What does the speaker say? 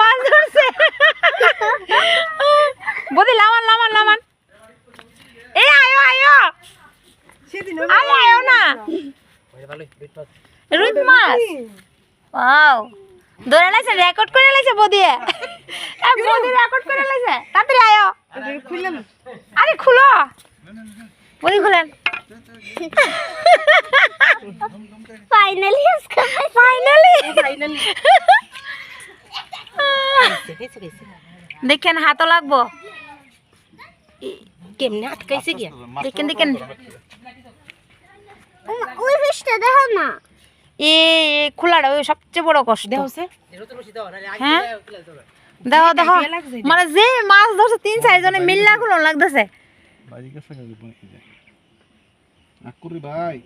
মাছ ধরছে বদি লামান লামান লামান এই আয়ো আয়ো আরে আয়ো না রুই মাছ ওয়াও ধরে লাইছে রেকর্ড করে লাইছে বদি বদি রেকর্ড করে লাইছে তাড়াতাড়ি আয়ো আরে খুলো বদি খুলেন ফাইনালি দেখেন হাতও লাগবো কেমনে আটকাইছে গিয়া দেখেন দেখেন ওই ফিশটা দেখো না এ খোলাটা ওই সবচেয়ে বড় কষ্ট দেখছে হ্যাঁ দেখো দেখো মানে যে মাছ ধরছে 3-4 জনে মিল্লা খুলন লাগতেছে ভাই